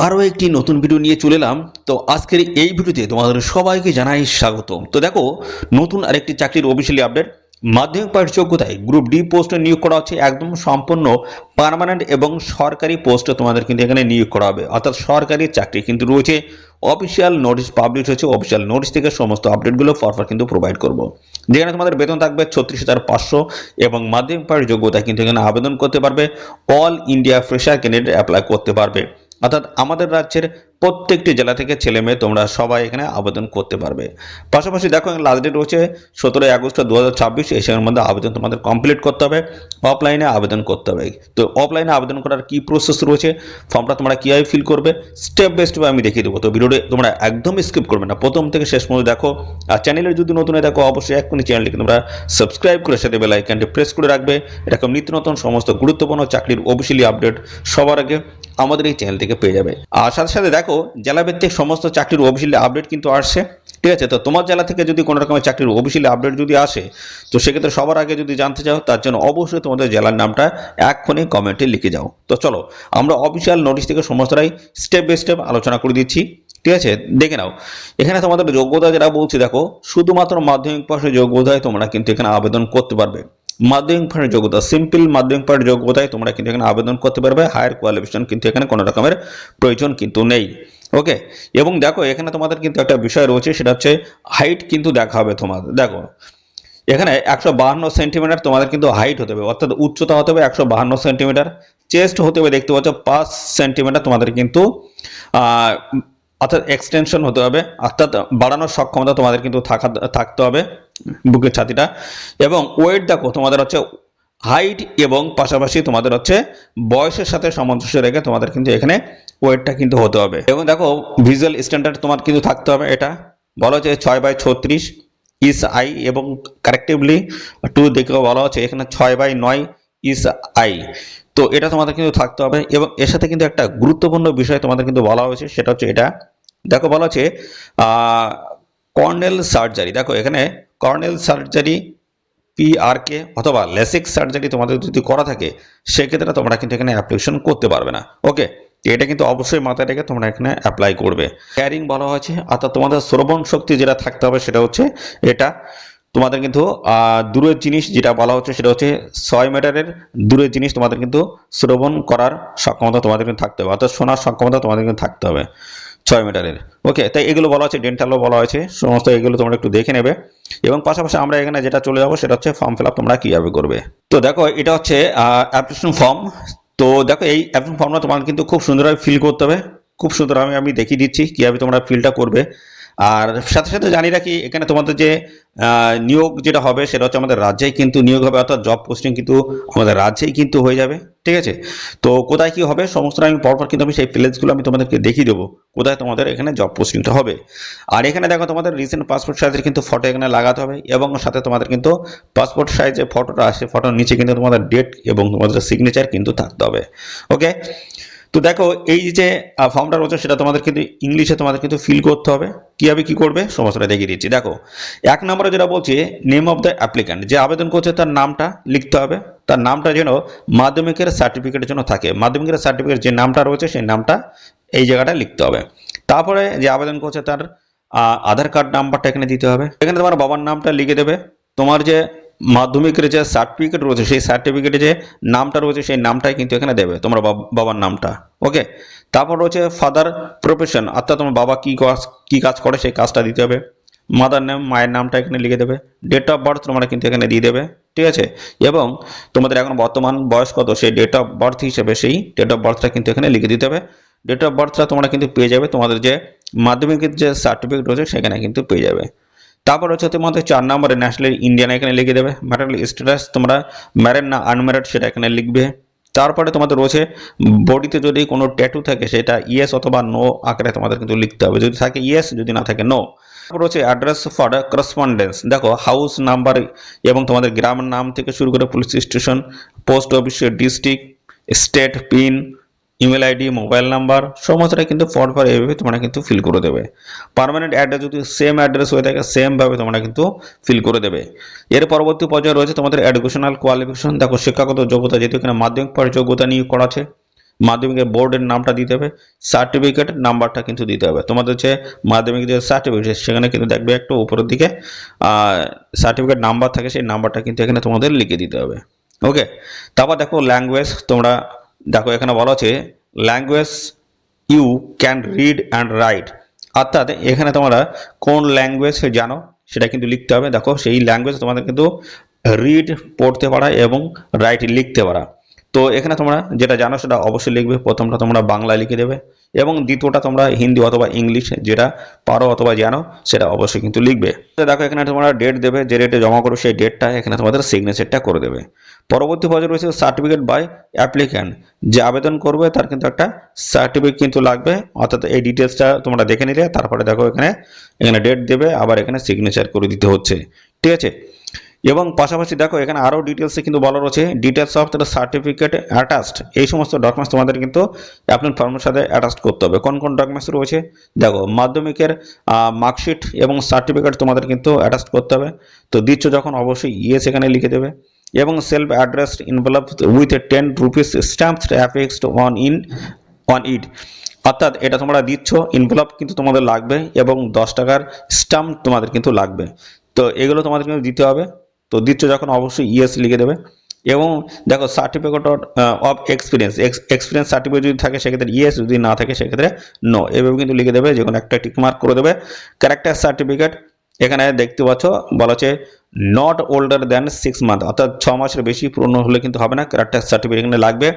আরও একটি নতুন ভিডিও নিয়ে চলে এলাম। তো আজকের এই ভিডিওতে তোমাদের সবাইকে জানাই স্বাগত। তো দেখো, নতুন আরেকটি চাকরির অফিসিয়ালি আপডেট। মাধ্যমিক পাশ যোগ্যতায় গ্রুপ ডি পোস্টে নিয়োগ করা হচ্ছে, একদম সম্পূর্ণ পার্মানেন্ট এবং সরকারি পোস্টে তোমাদের কিন্তু এখানে নিয়োগ করা হবে, অর্থাৎ সরকারি চাকরি কিন্তু রয়েছে। অফিসিয়াল নোটিশ পাবলিশ হয়েছে, অফিসিয়াল নোটিশ থেকে সমস্ত আপডেটগুলো পরপর কিন্তু প্রোভাইড করবো। যেখানে তোমাদের বেতন থাকবে 36,500 এবং মাধ্যমিক পাশ যোগ্যতায় কিন্তু এখানে আবেদন করতে পারবে। All India fresher candidate apply করতে পারবে, অর্থাৎ আমাদের রাজ্যের প্রত্যেকটি জেলা থেকে ছেলে মেয়ে তোমরা সবাই এখানে আবেদন করতে পারবে। পাশাপাশি দেখো, লাস্ট ডেট রয়েছে 17 আগস্ট 2026। এই সময়ের মধ্যে আবেদন তোমাদের কমপ্লিট করতে হবে, অফলাইনে আবেদন করতে হবে। তো অফলাইনে আবেদন করার কি প্রসেস রয়েছে, ফর্মটা তোমরা কীভাবে ফিল করবে, স্টেপ বাই স্টেপ আমি দেখিয়ে দেবো। তো ভিডিওটি তোমরা একদম স্কিপ করবে না, প্রথম থেকে শেষ পর্যন্ত দেখো। আর চ্যানেলে যদি নতুন হয়ে দেখো, অবশ্যই এক্ষুনি চ্যানেলটিকে তোমরা সাবস্ক্রাইব করে সাথে বেল আইকনটি প্রেস করে রাখবে। এরকম নিত্য নতুন সমস্ত গুরুত্বপূর্ণ চাকরির অফিসিয়ালি আপডেট সবার আগে আমাদের এই চ্যানেল থেকে পেয়ে যাবে। আর সাথে সাথে দেখো, জেলাভিত্তিক সমস্ত চাকরির অফিসিয়ালি আপডেট কিন্তু আসছে, ঠিক আছে। তো তোমার জেলা থেকে যদি কোনো রকমের চাকরির অফিসিয়ালি আপডেট যদি আসে, তো সেক্ষেত্রে সবার আগে যদি জানতে চাও, তার জন্য অবশ্যই তোমাদের জেলার নামটা এক্ষুনি কমেন্টে লিখে যাও। তো চলো, আমরা অফিসিয়াল নোটিশ থেকে সমস্তটাই স্টেপ বাই স্টেপ আলোচনা করে দিচ্ছি, ঠিক আছে। দেখে নাও, এখানে তোমাদের যোগ্যতা যেটা বলছি, দেখো শুধুমাত্র মাধ্যমিক পাশের যোগ্যতায় তোমরা কিন্তু এখানে আবেদন করতে পারবে। মাধ্যমিক পাশের যোগ্যতা, সিম্পল মাধ্যমিক পাশের যোগ্যতায় তোমরা কিন্তু এখানে আবেদন করতে পারবে। হায়ার কোয়ালিফিকেশন কিন্তু এখানে কোনো রকমের প্রয়োজন কিন্তু নেই, ওকে। এবং দেখো, এখানে তোমাদের কিন্তু একটা বিষয় রয়েছে, সেটা হচ্ছে হাইট কিন্তু দেখা হবে তোমাদের। দেখো, এখানে 152 সেন্টিমিটার তোমাদের কিন্তু হাইট হতে হবে, অর্থাৎ উচ্চতা হতে হবে 152 সেন্টিমিটার। চেস্ট হতে হবে, দেখতে পাচ্ছ 5 সেন্টিমিটার তোমাদের কিন্তু অর্থাৎ এক্সটেনশন হতে হবে, অর্থাৎ বাড়ানোর সক্ষমতা তোমাদের কিন্তু থাকতে হবে বুকের ছাতিটা। এবং ওয়েট দেখো, তোমাদের হচ্ছে হাইট এবং পাশাপাশি তোমাদের হচ্ছে বয়সের সাথে সামঞ্জস্য রেখে তোমাদের কিন্তু এখানে ওয়েটটা কিন্তু হতে হবে। এবং দেখো, ভিজুয়াল স্ট্যান্ডার্ড তোমার কিন্তু থাকতে হবে। এটা বলা হচ্ছে 6/36 ইস আই, এবং কারেক্টিভলি 2 দেখে বলা হচ্ছে এখানে 6/9 ইস আই। তো এটা তোমাদের কিন্তু থাকতে হবে। এবং এর সাথে কিন্তু একটা গুরুত্বপূর্ণ বিষয় তোমাদের কিন্তু বলা হয়েছে, সেটা হচ্ছে এটা দেখো, বলা হচ্ছে কর্নেল সার্জারি। দেখো, এখানে কর্নেল সার্জারি, পিআরকে অথবা লেসিক সার্জারি তোমাদের যদি করা থাকে, সেক্ষেত্রে তোমরা কিন্তু এখানে অ্যাপ্লিকেশন করতে পারবে না, ওকে। এটা কিন্তু অবশ্যই মাথায় রেখে তোমরা এখানে অ্যাপ্লাই করবে। হিয়ারিং বলা হয়েছে, অর্থাৎ তোমাদের শ্রবণ শক্তি যেটা থাকতে হবে, সেটা হচ্ছে এটা। তোমাদের কিন্তু দূরের জিনিস যেটা বলা হচ্ছে, সেটা হচ্ছে 6 মিটারের দূরের জিনিস তোমাদের কিন্তু শ্রবণ করার সক্ষমতা তোমাদের কিন্তু থাকতে হবে, অর্থাৎ শোনার সক্ষমতা তোমাদের কিন্তু থাকতে হবে 6 মিটারের, ওকে। তাই এগুলো বলা হচ্ছে, ডেন্টালও বলা হয়েছে, সমস্ত এগুলো তোমরা একটু দেখে নেবে। এবং পাশাপাশি আমরা এখানে যেটা চলে যাবো, সেটা হচ্ছে ফর্ম ফিল আপ তোমরা কীভাবে করবে। তো দেখো, এটা হচ্ছে অ্যাপ্লিকেশন ফর্ম। তো দেখো, এই অ্যাপ্লিকেশন ফর্মটা তোমার কিন্তু খুব সুন্দরভাবে ফিল করতে হবে, খুব সুন্দরভাবে আমি দেখিয়ে দিচ্ছি কীভাবে তোমরা ফিলটা করবে। আর সাথে সাথে জানি রাখি, এখানে তোমাদের যে নিয়োগ যেটা হবে, সেটা হচ্ছে আমাদের রাজ্যেই কিন্তু নিয়োগ হবে, অর্থাৎ জব পোস্টিং কিন্তু আমাদের রাজ্যেই কিন্তু হয়ে যাবে, ঠিক আছে। তো কোথায় কি হবে সমস্ত আমি পরপর কিন্তু আমি সেই প্লেসগুলো আমি তোমাদেরকে দেখিয়ে দেবো, কোথায় তোমাদের এখানে জব পোস্টিংটা হবে। আর এখানে দেখো, তোমাদের রিসেন্ট পাসপোর্ট সাইজের কিন্তু ফটো এখানে লাগাতে হবে, এবং সাথে তোমাদের কিন্তু পাসপোর্ট সাইজের ফটোটা আসে, ফটোর নিচে কিন্তু তোমাদের ডেট এবং তোমাদের সিগনেচার কিন্তু থাকতে হবে, ওকে। তো দেখো, এই যে ফর্মটা রয়েছে, সেটা তোমাদের কিন্তু ইংলিশে তোমাদের কিন্তু ফিল করতে হবে। কীভাবে কী করবে সমস্তটা দেখিয়ে দিচ্ছি। দেখো, 1 নম্বরে যেটা বলছি, নেম অফ দ্য অ্যাপ্লিক্যান্ট, যে আবেদন করছে তার নামটা লিখতে হবে। তার নামটা যেন মাধ্যমিকের সার্টিফিকেটের জন্য থাকে, মাধ্যমিকের সার্টিফিকেট যে নামটা রয়েছে, সেই নামটা এই জায়গাটা লিখতে হবে। তারপরে যে আবেদন করছে তার আধার কার্ড নাম্বারটা এখানে দিতে হবে। এখানে তোমার বাবার নামটা লিখে দেবে। তোমার যে মাধ্যমিকের যে সার্টিফিকেট রয়েছে, সেই সার্টিফিকেটে যে নামটা রয়েছে, সেই নামটাই কিন্তু এখানে দেবে, তোমার বাবার নামটা, ওকে। তারপর রয়েছে ফাদার প্রফেশন, অর্থাৎ তোমার বাবা কি কাজ করে, সেই কাজটা দিতে হবে। মাদার নেম, মায়ের নামটা এখানে লিখে দেবে। ডেট অফ বার্থ তোমরা কিন্তু এখানে দিয়ে দেবে, ঠিক আছে। এবং তোমাদের এখন বর্তমান বয়স কত, সেই ডেট অফ বার্থ হিসেবে সেই ডেট অফ বার্থটা কিন্তু এখানে লিখে দিতে হবে। ডেট অফ বার্থটা তোমরা কিন্তু পেয়ে যাবে, তোমাদের যে মাধ্যমিকের যে সার্টিফিকেট রয়েছে সেখানে কিন্তু পেয়ে যাবে। তারপর হচ্ছে তোমাদের 4 নম্বরে ন্যাশনাল ইন্ডিয়ান এখানে লিখে দেবে। ম্যারিটাল স্ট্যাটাস তোমরা ম্যারিড না আনম্যারিড সেটা এখানে লিখবে। তারপরে তোমাদের রয়েছে বডিতে যদি কোনো ট্যাটু থাকে, সেটা ইয়েস অথবা নো আকারে তোমাদের কিন্তু লিখতে হবে, যদি থাকে ইয়েস, যদি না থাকে নো। তারপর রয়েছে অ্যাড্রেস ফর করসপন্ডেন্স, দেখো হাউস নাম্বার এবং তোমাদের গ্রামের নাম থেকে শুরু করে police station, post office, district, state, pin, email ID, mobile number, সমস্তটা কিন্তু পরপর এইভাবে তোমরা কিন্তু ফিল করে দেবে। পার্মানেন্ট অ্যাড্রেস যদি সেম অ্যাড্রেস হয়ে থাকে, সেম ভাবে তোমরা কিন্তু ফিল করে দেবে। এর পরবর্তী পর্যায়ে রয়েছে তোমাদের এডুকেশনাল কোয়ালিফিকেশন। দেখো, শিক্ষাগত যোগ্যতা, যেহেতু এখানে মাধ্যমিক পাশ যোগ্যতা নিয়োগ করা আছে, মাধ্যমিকের বোর্ডের নামটা দিতে হবে, সার্টিফিকেট নাম্বারটা কিন্তু দিতে হবে। তোমাদের যে মাধ্যমিক যে সার্টিফিকেট সেখানে কিন্তু দেখবে একটু উপরের দিকে সার্টিফিকেট নাম্বার থাকে, সেই নাম্বারটা কিন্তু এখানে তোমাদের লিখে দিতে হবে। ওকে, তারপর দেখো ল্যাঙ্গুয়েজ, তোমরা দেখো এখানে বলা আছে language you can read and write, অর্থাৎ এখানে তোমরা কোন ল্যাঙ্গুয়েজ জানো সেটা কিন্তু লিখতে হবে। দেখো সেই ল্যাঙ্গুয়েজ তোমাদের কিন্তু রিড পড়তে পারা এবং রাইট লিখতে পারা। তো এখানে তোমরা যেটা জানো সেটা অবশ্যই লিখবে। প্রথমটা তোমরা বাংলা লিখে দেবে এবং দ্বিতীয়টা তোমরা হিন্দি অথবা ইংলিশ যেটা পারো অথবা জানো সেটা অবশ্যই কিন্তু লিখবে। তো দেখো এখানে তোমরা ডেট দেবে, যে ডেটে জমা করো সেই ডেটটা এখানে তোমাদের সিগনেচারটা করে দেবে। পরবর্তী পর্যায়ে রয়েছে সার্টিফিকেট বাই অ্যাপ্লিক্যান্ট, যে আবেদন করবে তার কিন্তু একটা সার্টিফিকেট কিন্তু লাগবে, অর্থাৎ এই ডিটেলসটা তোমরা দেখে নিলে তারপরে দেখো এখানে ডেট দেবে, আবার এখানে সিগনেচার করে দিতে হচ্ছে, ঠিক আছে। এবং পাশাপাশি দেখো এখানে আরও ডিটেলসে কিন্তু বলা রয়েছে details of the certificate attached, এই সমস্ত ডকুমেন্টস তোমাদের কিন্তু অ্যাপ্লিকেশন ফর্মের সাথে অ্যাটাচ করতে হবে। কোন কোন ডকুমেন্টস রয়েছে দেখো, মাধ্যমিকের মার্কশিট এবং সার্টিফিকেট তোমাদের কিন্তু অ্যাটাচ করতে হবে। তো দিচ্ছ যখন অবশ্যই ইয়েস এখানে লিখে দেবে, এবং self addressed envelope with a 10 rupees stamp অ্যাফিক্সড on it, অর্থাৎ এটা তোমরা দিচ্ছ ইনভেলপ কিন্তু তোমাদের লাগবে এবং 10 টাকার স্ট্যাম্প তোমাদের কিন্তু লাগবে। তো এগুলো তোমাদের কিন্তু দিতে হবে। তো দিচ্ছ যখন অবশ্যই ইয়েস লিখে দেবে। এবং দেখো সার্টিফিকেট অফ এক্সপিরিয়েন্স সার্টিফিকেট যদি থাকে সেক্ষেত্রে ইয়েস, যদি না থাকে সেক্ষেত্রে নো, এভাবে কিন্তু লিখে দেবে, যে কোনো একটা টিক মার্ক করে দেবে। ক্যারেক্টার সার্টিফিকেট এখানে দেখতে পাচ্ছ বলা আছে নট ওল্ডার দ্যান 6 মান্থ, অর্থাৎ 6 মাসের বেশি পুরনো হলে কিন্তু হবে না, ক্যারেক্টার সার্টিফিকেট এখানে লাগবে।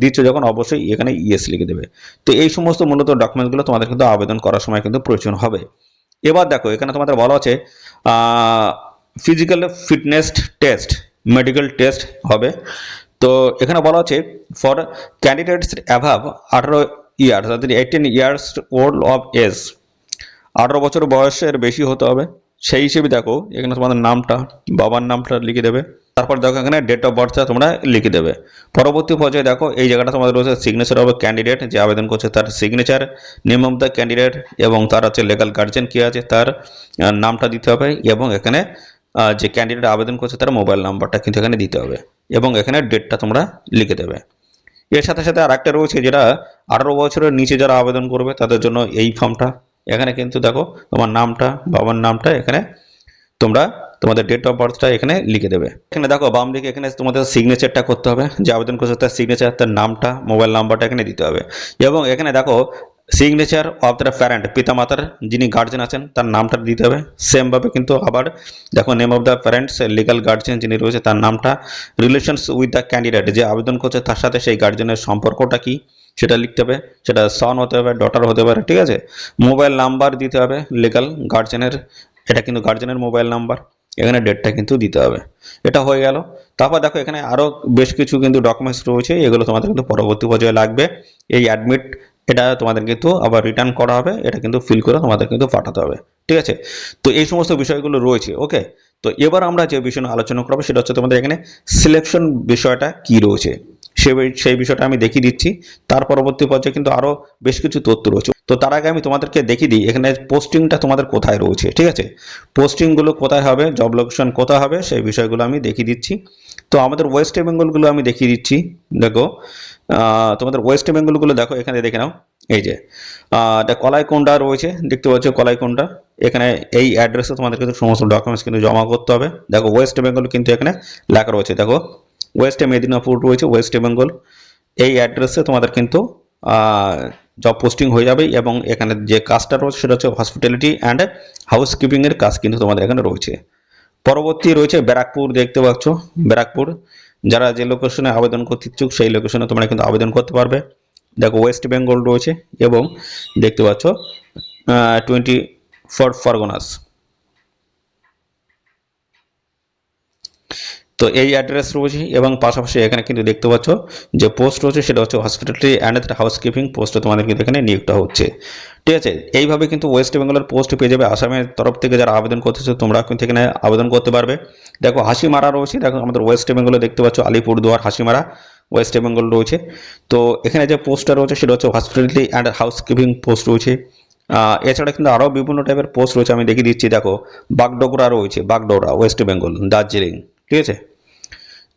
দিচ্ছ যখন অবশ্যই এখানে ইয়েস লিখে দেবে। তো এই সমস্ত মূলত ডকুমেন্টসগুলো তোমাদের কিন্তু আবেদন করার সময় কিন্তু প্রয়োজন হবে। এবার দেখো এখানে তোমাদের বলা আছে physical fitness test, medical test হবে। তো এখানে বলা আছে ফর ক্যান্ডিডেটস অ্যাভাব 18 ইয়ার্স, অর্থাৎ 18 ইয়ার্স ওল্ড অফ এজ, 18 বছর বয়সের বেশি হতে হবে। সেই হিসেবে দেখো এখানে তোমাদের নামটা, বাবার নামটা লিখে দেবে, তারপর দেখো এখানে ডেট অফ বার্থটা তোমরা লিখে দেবে। পরবর্তী পর্যায়ে দেখো এই জায়গাটা তোমাদের রয়েছে সিগনেচার অফ ক্যান্ডিডেট, যে আবেদন করছে তার signature, name of the candidate, এবং তার হচ্ছে লিগ্যাল গার্জিয়ান কে আছে তার নামটা দিতে হবে, এবং এখানে যে ক্যান্ডিডেট আবেদন করছে তার মোবাইল নাম্বারটা কিন্তু এখানে দিতে হবে, এবং এখানে ডেটটা তোমরা লিখে দেবে। এর সাথে সাথে আরেকটা রয়েছে যেটা 18 বছরের নিচে যারা আবেদন করবে তাদের জন্য এই ফর্মটা। এখানে কিন্তু দেখো তোমার নামটা, বাবার নামটা এখানে তোমরা তোমাদের ডেট অফ বার্থটা এখানে লিখে দেবে। এখানে দেখো বাম দিকে এখানে তোমাদের সিগনেচারটা করতে হবে, যে আবেদন করছে তার সিগনেচার, তার নামটা, মোবাইল নাম্বারটা এখানে দিতে হবে। এবং এখানে দেখো সিগনেচার অফ দ্য প্যারেন্ট, পিতামাতার যিনি গার্জেন আছেন তার নামটা দিতে হবে। সেমভাবে কিন্তু আবার দেখো name of the parents, legal guardian যিনি রয়েছে তার নামটা, রিলেশনস উইথ দ্য ক্যান্ডিডেট, যে আবেদন করছে তার সাথে সেই গার্জেনের সম্পর্কটা কি সেটা লিখতে হবে, সেটা সন হতে হবে, ডটার হতে পারে, ঠিক আছে। মোবাইল নাম্বার দিতে হবে লিগাল গার্জেনের, এটা কিন্তু গার্জেনের মোবাইল নাম্বার, এখানে ডেটটা কিন্তু দিতে হবে। এটা হয়ে গেল। তারপর দেখো এখানে আরও বেশ কিছু কিন্তু ডকুমেন্টস রয়েছে, এগুলো তোমাদের কিন্তু পরবর্তী পর্যায়ে লাগবে। এই অ্যাডমিট এটা তোমাদের কিন্তু আবার রিটার্ন করা হবে, এটা কিন্তু ফিল করে তোমাদের কিন্তু পাঠাতে হবে, ঠিক আছে। তো এই সমস্ত বিষয়গুলো রয়েছে। ওকে, তো এবার আমরা যে বিষয় নিয়ে আলোচনা করবো সেটা হচ্ছে তোমাদের এখানে সিলেকশন বিষয়টা কি রয়েছে সেই বিষয়টা আমি দেখিয়ে দিচ্ছি। তার পরবর্তী পর্যায়ে কিন্তু আরও বেশ কিছু তথ্য রয়েছে। তো তার আগে আমি তোমাদেরকে দেখিয়ে দিই এখানে পোস্টিংটা তোমাদের কোথায় রয়েছে, ঠিক আছে। পোস্টিংগুলো কোথায় হবে, জব লোকেশন কোথায় হবে, সেই বিষয়গুলো আমি দেখিয়ে দিচ্ছি। তো আমাদের ওয়েস্ট বেঙ্গলগুলো আমি দেখিয়ে দিচ্ছি। দেখো তোমাদের ওয়েস্ট বেঙ্গলগুলো দেখো, এখানে দেখে নাও। এই যে কলাইকুণ্ডা রয়েছে, দেখতে পাচ্ছ কলাইকুণ্ডা, এখানে এই অ্যাড্রেসে তোমাদের কিন্তু সমস্ত ডকুমেন্টস কিন্তু জমা করতে হবে। দেখো ওয়েস্ট বেঙ্গল কিন্তু এখানে লেখা রয়েছে, দেখো ওয়েস্ট মেদিনীপুর রয়েছে ওয়েস্ট বেঙ্গল, এই অ্যাড্রেসে তোমাদের কিন্তু জব পোস্টিং হয়ে যাবে। এবং এখানে যে কাজটা রয়েছে সেটা হচ্ছে হসপিটালিটি অ্যান্ড হাউসকিপিংয়ের কাজ কিন্তু তোমাদের এখানে রয়েছে। পরবর্তী রয়েছে ব্যারাকপুর, দেখতে পাচ্ছ ব্যারাকপুর, যারা যে লোকেশনে আবেদন করতে ইচ্ছুক সেই লোকেশনে তোমরা কিন্তু আবেদন করতে পারবে। দেখো ওয়েস্ট বেঙ্গল রয়েছে, এবং দেখতে পাচ্ছ 24 পরগনাস। তো এই অ্যাড্রেস রয়েছে, এবং পাশাপাশি এখানে কিন্তু দেখতে পাচ্ছ যে পোস্ট রয়েছে সেটা হচ্ছে হসপিটালিটি অ্যান্ড হাউসকিপিং পোস্টে তোমাদের কিন্তু এখানে নিয়োগটা হচ্ছে, ঠিক আছে। এইভাবে কিন্তু ওয়েস্ট বেঙ্গলের পোস্ট পেয়ে যাবে। আসামের তরফ থেকে যারা আবেদন করতেছে তোমরা কিন্তু এখানে আবেদন করতে পারবে। দেখো হাসিমারা রয়েছে, দেখো আমাদের ওয়েস্ট বেঙ্গলে দেখতে পাচ্ছ আলিপুরদুয়ার, হাসিমারা ওয়েস্ট বেঙ্গল রয়েছে। তো এখানে যে পোস্টটা রয়েছে সেটা হচ্ছে হসপিটালিটি অ্যান্ড হাউসকিপিং পোস্ট রয়েছে। এছাড়া কিন্তু আরও বিভিন্ন টাইপের পোস্ট রয়েছে, আমি দেখিয়ে দিচ্ছি। দেখো বাগডোগরা রয়েছে, বাগডোগরা ওয়েস্ট বেঙ্গল, দার্জিলিং, ঠিক আছে।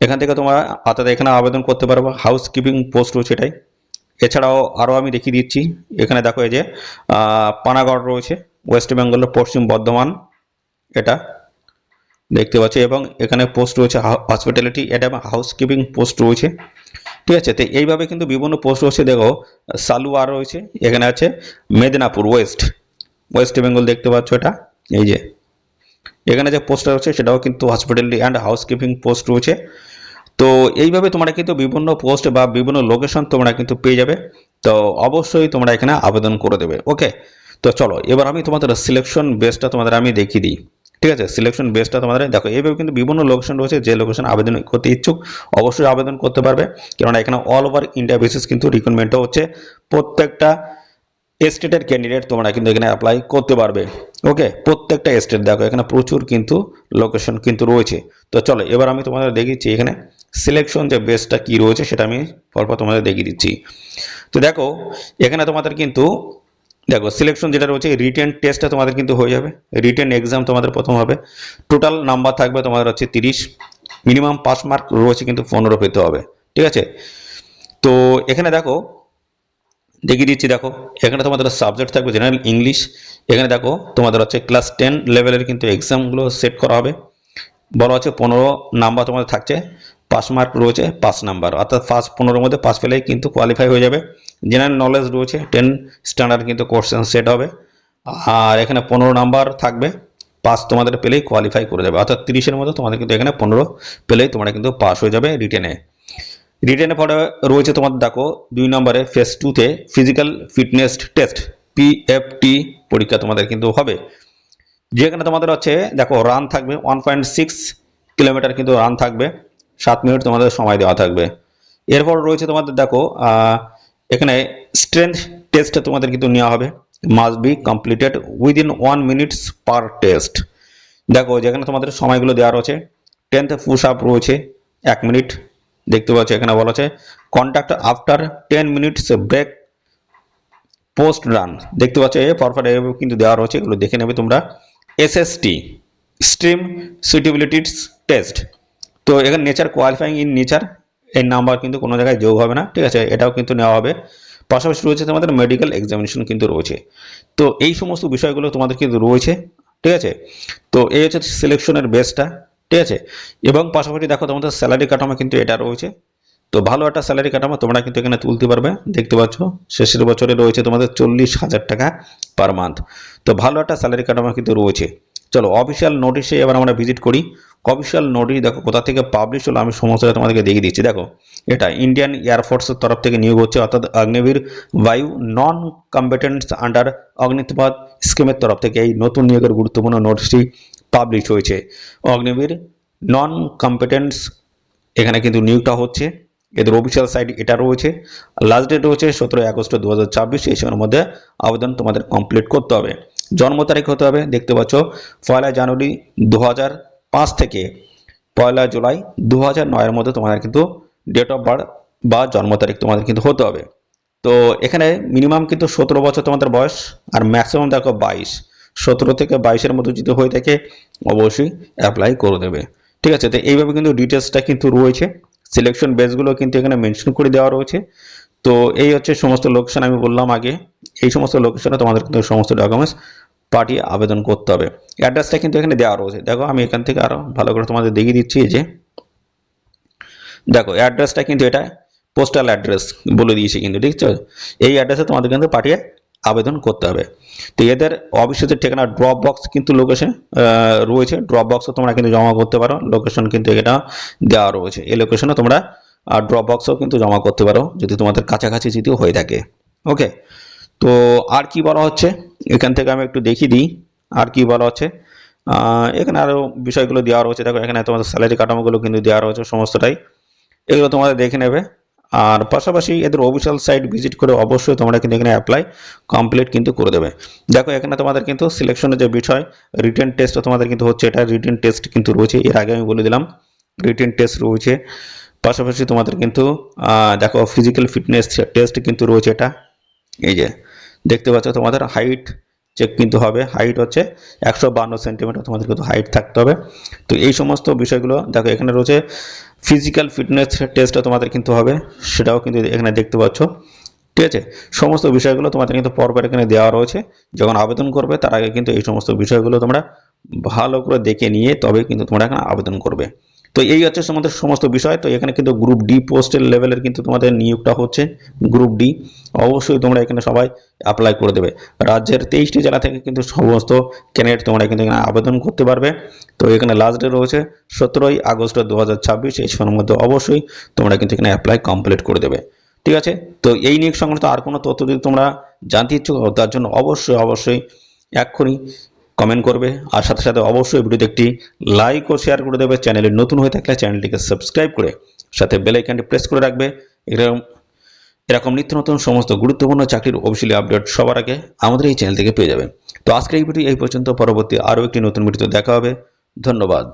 এখান থেকে তোমরা অর্থাৎ এখানে আবেদন করতে পারবো, হাউসকিপিং পোস্ট রয়েছে এটাই। এছাড়াও আরও আমি দেখিয়ে দিচ্ছি, এখানে দেখো এই যে পানাগড় রয়েছে, ওয়েস্ট বেঙ্গলের পশ্চিম বর্ধমান, এটা দেখতে পাচ্ছি। এবং এখানে পোস্ট রয়েছে হসপিটালিটি, এটা হাউসকিপিং পোস্ট রয়েছে, ঠিক আছে। তো এইভাবে কিন্তু বিভিন্ন পোস্ট রয়েছে। দেখো সালুয়ার রয়েছে, এখানে আছে মেদিনীপুর ওয়েস্ট বেঙ্গল দেখতে পাচ্ছ, এটা এই যে এখানে যে পোস্টটা রয়েছে সেটাও কিন্তু হসপিটালিটি অ্যান্ড হাউসকিপিং পোস্ট রয়েছে। তো এইভাবে তোমরা কিন্তু বিভিন্ন পোস্ট বা বিভিন্ন লোকেশন তোমরা কিন্তু পেয়ে যাবে। তো অবশ্যই তোমরা এখানে আবেদন করে দেবে। ওকে, তো চলো এবার আমি তোমাদের সিলেকশন বেসটা তোমাদের আমি দেখিয়ে দিই, ঠিক আছে। সিলেকশন বেসটা তোমাদের দেখো, এইভাবে কিন্তু বিভিন্ন লোকেশন রয়েছে, যে লোকেশন আবেদন করতে ইচ্ছুক অবশ্যই আবেদন করতে পারবে, কেননা এখানে অল ওভার ইন্ডিয়া বেসিস কিন্তু রিক্রুটমেন্টও হচ্ছে। প্রত্যেকটা স্টেটের ক্যান্ডিডেট তোমরা কিন্তু এখানে অ্যাপ্লাই করতে পারবে। ওকে, প্রত্যেকটা স্টেট দেখো এখানে প্রচুর কিন্তু লোকেশন কিন্তু রয়েছে। তো চলো এবার আমি তোমাদের দেখিয়েছি এখানে সিলেকশন যে বেসটা কি রয়েছে সেটা আমি পরপর তোমাদের দেখিয়ে দিচ্ছি। তো দেখো এখানে তোমাদের কিন্তু দেখো সিলেকশন যেটা রয়েছে, রিটেন টেস্টটা তোমাদের কিন্তু হয়ে যাবে। রিটেন এক্সাম তোমাদের প্রথম হবে, টোটাল নাম্বার থাকবে তোমাদের হচ্ছে 30, মিনিমাম পাস মার্ক রয়েছে কিন্তু 15 পেতে হবে, ঠিক আছে। তো এখানে দেখো দেখিয়ে দিচ্ছি, দেখো এখানে তোমাদের সাবজেক্ট থাকবে জেনারেল ইংলিশ। এখানে দেখো তোমাদের হচ্ছে ক্লাস 10 লেভেলের কিন্তু এক্সামগুলো সেট করা হবে। বলা হচ্ছে 15 নাম্বার তোমাদের থাকছে, পাস মার্ক রয়েছে 5 নাম্বার, অর্থাৎ ফার্স্ট 15-এর মধ্যে পাস পেলেই কিন্তু কোয়ালিফাই হয়ে যাবে। জেনারেল নলেজ রয়েছে 10 স্ট্যান্ডার্ড কিন্তু কোশ্চেন সেট হবে। আর এখানে 15 নাম্বার থাকবে, পাস তোমাদের পেলেই কোয়ালিফাই করে যাবে, অর্থাৎ 30-এর মধ্যে তোমাদের কিন্তু এখানে 15 পেলেই তোমরা কিন্তু পাস হয়ে যাবে রিটেনে পরে রয়েছে তোমাদের দেখো 2 নম্বরে ফেজ 2-তে ফিজিক্যাল ফিটনেস টেস্ট, পিএফটি পরীক্ষা তোমাদের কিন্তু হবে, যেখানে তোমাদের হচ্ছে দেখো রান থাকবে 1.6 কিলোমিটার কিন্তু রান থাকবে, 7 মিনিট তোমাদের সময় দেওয়া থাকবে। এরপর রয়েছে তোমাদের দেখো এখানে স্ট্রেংথ টেস্ট তোমাদের কিন্তু নেওয়া হবে, must be completed within 1 minutes per test. দেখো যেখানে তোমাদের সময়গুলো দেওয়া রয়েছে, 10th পুশ আপ রয়েছে 1 মিনিট, দেখতে পাচ্ছ এখানে বলা আছে contact after 10 minutes break post run, দেখতে পাচ্ছ পরপর কিন্তু দেওয়া রয়েছে, এগুলো দেখে নেবে তোমরা। এসএসটি স্ট্রিম সুইটেবিলিটিস টেস্ট, তো এখানে নেচার কোয়ালিফাইং ইন নেচার এর নাম্বার কিন্তু কোনো জায়গায় যোগ হবে না, ঠিক আছে, এটাও কিন্তু নেওয়া হবে। পাশাপাশি রয়েছে তোমাদের মেডিকেল এক্সামিনেশন কিন্তু রয়েছে। তো এই সমস্ত বিষয়গুলো তোমাদের কিন্তু রয়েছে, ঠিক আছে। তো এই হচ্ছে সিলেকশনের বেসটা, ঠিক আছে। এবং পাশাপাশি দেখো তোমাদের স্যালারি কাঠামো কিন্তু এটা রয়েছে। তো ভালো একটা স্যালারি কাঠামো তোমরা কিন্তু এখানে তুলতে পারবে, দেখতে পাচ্ছ শেষের বছরে রয়েছে তোমাদের 40,000 টাকা পার মান্থ। তো ভালো একটা স্যালারি কাঠামো কিন্তু রয়েছে। চলো অফিসিয়াল নোটিশে এবার আমরা ভিজিট করি। অফিসিয়াল নোটিশ দেখো কোথা থেকে পাবলিশ হলো আমি সমস্তটা তোমাদেরকে দেখিয়ে দিচ্ছি। দেখো এটা ইন্ডিয়ান এয়ারফোর্সের তরফ থেকে নিয়োগ হচ্ছে, অর্থাৎ অগ্নিবীর বায়ু নন কম্বেটেন্টস আন্ডার অগ্নিপথ স্কিমের তরফ থেকে এই নতুন নিয়োগের গুরুত্বপূর্ণ নোটিশটি পাবলিশ হয়েছে। অগ্নিবীর নন কম্পিটেন্টস এখানে কিন্তু নিয়োগটা হচ্ছে, এদের অফিসিয়াল সাইট এটা রয়েছে। লাস্ট ডেট রয়েছে 17 আগস্ট 2024, এই সময়ের মধ্যে আবেদন তোমাদের কমপ্লিট করতে হবে। জন্ম তারিখ হতে হবে, দেখতে পাচ্ছ 1 জানুয়ারি 2005 থেকে 1 জুলাই 2009-এর মধ্যে তোমাদের কিন্তু ডেট অফ বার্থ বা জন্ম তারিখ তোমাদের কিন্তু হতে হবে। তো এখানে মিনিমাম কিন্তু 17 বছর তোমাদের বয়স, আর ম্যাক্সিমাম দেখো 22, 17 থেকে 22-এর মধ্যে যদি হয়ে থাকে অবশ্যই অ্যাপ্লাই করে দেবে, ঠিক আছে। তো এইভাবে কিন্তু ডিটেলসটা কিন্তু রয়েছে, সিলেকশন বেসগুলো কিন্তু এখানে মেনশন করে দেওয়া রয়েছে। তো এই হচ্ছে সমস্ত লোকেশন আমি বললাম আগে, এই সমস্ত লোকেশনে তোমাদের কিন্তু সমস্ত ডকুমেন্টস পাঠিয়ে আবেদন করতে হবে। অ্যাড্রেসটা কিন্তু এখানে দেওয়া রয়েছে, দেখো আমি এখান থেকে আরো ভালো করে তোমাদের দেখিয়ে দিচ্ছি। এই যে দেখো অ্যাড্রেসটা কিন্তু এটা পোস্টাল অ্যাড্রেস বলে দিয়েছে কিন্তু, ঠিক আছে। এই অ্যাড্রেসে তোমাদের কিন্তু পাঠিয়ে আবেদন করতে হবে। তো এদের অফিসের ঠিকানা ড্রপ বক্স কিন্তু লোকেশন রয়েছে, ড্রপ বক্সও তোমরা কিন্তু জমা করতে পারো, লোকেশন কিন্তু এটা দেওয়া রয়েছে। এই লোকেশনে তোমরা ড্রপ বক্সও কিন্তু জমা করতে পারো যদি তোমাদের কাছাকাছি যদি হয়ে থাকে। ওকে, তো আর কি বলা হচ্ছে এখান থেকে আমি একটু দেখিয়ে দিই আর কি বলা হচ্ছে। এখানে আরও বিষয়গুলো দেওয়া রয়েছে, দেখো এখানে তোমাদের স্যালারি কাঠামোগুলো কিন্তু দেওয়া রয়েছে সমস্তটাই, এগুলো তোমাদের দেখে নেবে। আর পাশাপাশি এদের অফিসিয়াল সাইট ভিজিট করে অবশ্যই তোমরা কিন্তু এখানে অ্যাপ্লাই কমপ্লিট কিন্তু করে দেবে। দেখো এখানে তোমাদের কিন্তু সিলেকশনের যে বিষয় রিটেন টেস্টও তোমাদের কিন্তু হচ্ছে, এটা রিটেন টেস্ট কিন্তু রয়েছে, এর আগে আমি বলে দিলাম রিটেন টেস্ট রয়েছে। পাশাপাশি তোমাদের কিন্তু দেখো ফিজিক্যাল ফিটনেস টেস্ট কিন্তু রয়েছে, এটা এই যে দেখতে পাচ্ছ তোমাদের হাইট চেক কিন্তু হবে, হাইট হচ্ছে 152 সেন্টিমিটার তোমাদের কিন্তু হাইট থাকতে হবে। তো এই সমস্ত বিষয়গুলো দেখো এখানে রয়েছে। ফিজিক্যাল ফিটনেস টেস্টটা তোমাদের কিন্তু হবে, সেটাও কিন্তু এখানে দেখতে পাচ্ছ, ঠিক আছে, সমস্ত বিষয়গুলো তোমাদের কিন্তু পরপর এখানে দেওয়া রয়েছে। যখন আবেদন করবে তার আগে কিন্তু এই সমস্ত বিষয়গুলো তোমরা ভালো করে দেখে নিয়ে তবে কিন্তু তোমরা এখানে আবেদন করবে। তো এই হচ্ছে তোমাদের সমস্ত বিষয়। তো এখানে কিন্তু গ্রুপ ডি পোস্টের লেভেলের কিন্তু তোমাদের নিয়োগটা হচ্ছে, গ্রুপ ডি। অবশ্যই তোমরা এখানে সবাই অ্যাপ্লাই করে দেবে। রাজ্যের 23টি জেলা থেকে কিন্তু সমস্ত ক্যান্ডিডেট তোমরা কিন্তু এখানে আবেদন করতে পারবে। তো এখানে লাস্ট ডেট রয়েছে 17ই আগস্ট 2026। এই সময়ের মধ্যে অবশ্যই তোমরা কিন্তু এখানে অ্যাপ্লাই কমপ্লিট করে দেবে। ঠিক আছে, তো এই নিয়োগ সংক্রান্ত আর কোনো তথ্য যদি তোমরা জানতে ইচ্ছুক হও তার জন্য অবশ্যই এক্ষুনি কমেন্ট করবে, আর সাথে সাথে অবশ্যই ভিডিওতে একটি লাইক ও শেয়ার করে দেবে। চ্যানেলে নতুন হয়ে থাকলে চ্যানেলটিকে সাবস্ক্রাইব করে সাথে বেল আইকনটি প্রেস করে রাখবে। এরকম নিত্য নতুন সমস্ত গুরুত্বপূর্ণ চাকরির অফিসিয়ালি আপডেট সবার আগে আমাদের এই চ্যানেল থেকে পেয়ে যাবে। তো আজকের এই ভিডিও এই পর্যন্ত, পরবর্তী আরও একটি নতুন ভিডিওতে দেখা হবে। ধন্যবাদ।